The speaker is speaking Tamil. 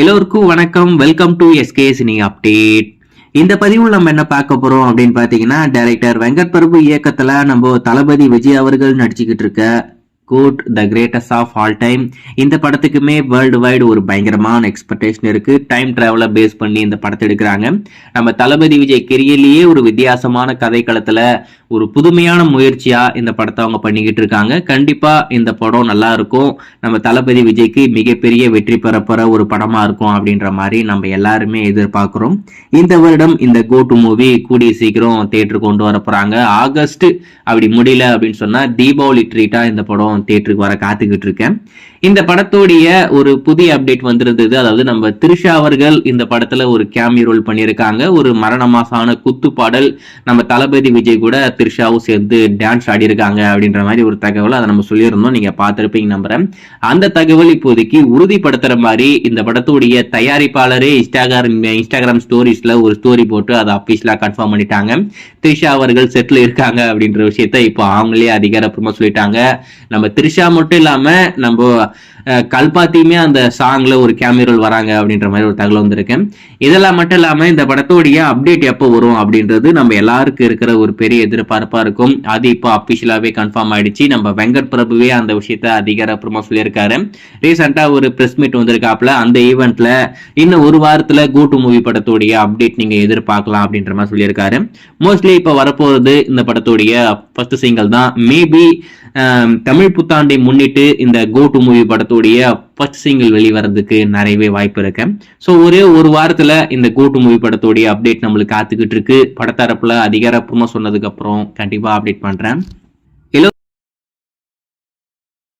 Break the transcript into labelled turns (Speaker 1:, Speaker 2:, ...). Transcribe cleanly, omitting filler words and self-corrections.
Speaker 1: எல்லோருக்கும் வணக்கம். Welcome to SK cine update. இந்த பதிவில் நம்ம என்ன பார்க்க போறோம் அப்படின்னு பாத்தீங்கன்னா, டைரக்டர் வெங்கட் பிரபு இயக்கத்துல நம்ம தளபதி விஜய் அவர்கள் நடிச்சுக்கிட்டு இருக்க good the greatest of all time இந்த படத்துக்குமே வேர்ல்டு வைடு ஒரு பயங்கரமான எக்ஸ்பெக்டேஷன் இருக்கு. டைம் டிராவலை பேஸ் பண்ணி இந்த படத்தை எடுக்கிறாங்க. நம்ம தளபதி விஜய் கெரியர்லயே ஒரு வித்தியாசமான கதைக்களத்துல ஒரு புதுமையான முயற்சியா இந்த படத்தை அவங்க பண்ணிக்கிட்டு இருக்காங்க. கண்டிப்பா இந்த படம் நல்லா இருக்கும். நம்ம தளபதி விஜய்க்கு மிகப்பெரிய வெற்றி பெறப்போற ஒரு படமா இருக்கும் அப்படின்ற மாதிரி நம்ம எல்லாருமே எதிர்பார்க்கிறோம். இந்த வருடம் இந்த கோ டு மூவி கூடிய சீக்கிரம் தியேட்டருக்கு கொண்டு வர போறாங்க. ஆகஸ்ட் அப்படி முடியல அப்படின்னு சொன்னா தீபாவளி ட்ரீட்டா இந்த படம் தியேட்டருக்கு வர காத்துக்கிட்டு இருக்கேன். இந்த படத்தோடைய ஒரு புதிய அப்டேட் வந்திருந்தது. அதாவது நம்ம த்ரிஷா அவர்கள் இந்த படத்துல ஒரு கேமியோ ரோல் பண்ணியிருக்காங்க. ஒரு மரண மாசான குத்து பாடல் நம்ம தளபதி விஜய் கூட த்ரிஷாவும் சேர்ந்து டான்ஸ் ஆடி இருக்காங்க அப்படின்ற மாதிரி ஒரு தகவல் அதை நம்ம சொல்லியிருந்தோம். நீங்க பார்த்திருப்பீங்க நம்புறேன். அந்த தகவல் இப்போதைக்கு உறுதிப்படுத்துற மாதிரி இந்த படத்துடைய தயாரிப்பாளரே இன்ஸ்டாகிராம் ஸ்டோரிஸ்ல ஒரு ஸ்டோரி போட்டு அதை அபிஷியலா கன்ஃபார்ம் பண்ணிட்டாங்க. த்ரிஷா அவர்கள் செட்டில் இருக்காங்க அப்படின்ற விஷயத்த இப்போ அவங்களே அதிகாரப்பூர்வமா சொல்லிட்டாங்க. நம்ம த்ரிஷா மட்டும் இல்லாம நம்ம கல்பாத்தியுமே அந்த சாங்ல ஒரு கேமியோ ரோல் வராங்க அப்படின்ற மாதிரி ஒரு தகவல் வந்திருக்கு. இதெல்லாம் மட்டும் இல்லாம இந்த படத்தோடைய அப்டேட் எப்போ வரும் அப்படின்றது நம்ம எல்லாருக்கும் இருக்கிற ஒரு பெரிய எதிர்பார்ப்பா இருக்கும். அது இப்போ அபிஷியலாவே கன்ஃபார்ம் ஆயிடுச்சு. நம்ம வெங்கட் பிரபுவே அந்த விஷயத்த அதிகாரப்பூர்வமா சொல்லியிருக்காரு. ரீசெண்டா ஒரு பிரஸ் மீட் வந்திருக்காப்ல. அந்த ஈவெண்ட்ல இன்னும் ஒரு வாரத்துல கோ டு மூவி படத்தோடைய அப்டேட் நீங்க எதிர்பார்க்கலாம் அப்படின்ற மாதிரி சொல்லியிருக்காரு. மோஸ்ட்லி இப்ப வரப்போறது இந்த படத்தோடைய ஃபர்ஸ்ட் சிங்கிள் தான். மேபி தமிழ் புத்தாண்டை முன்னிட்டு இந்த கோ டு மூவி படத்துடைய ஃபர்ஸ்ட் சிங்கிள் வெளிவரதுக்கு நிறையவே வாய்ப்பு இருக்கு. ஸோ ஒரே ஒரு வாரத்துல இந்த கோ டு மூவி படத்துடைய அப்டேட் நம்மளுக்கு காத்துக்கிட்டு இருக்கு. படத்தரப்புல அதிகாரப்பூர்வமா சொன்னதுக்கு அப்புறம் கண்டிப்பா அப்டேட் பண்றேன்.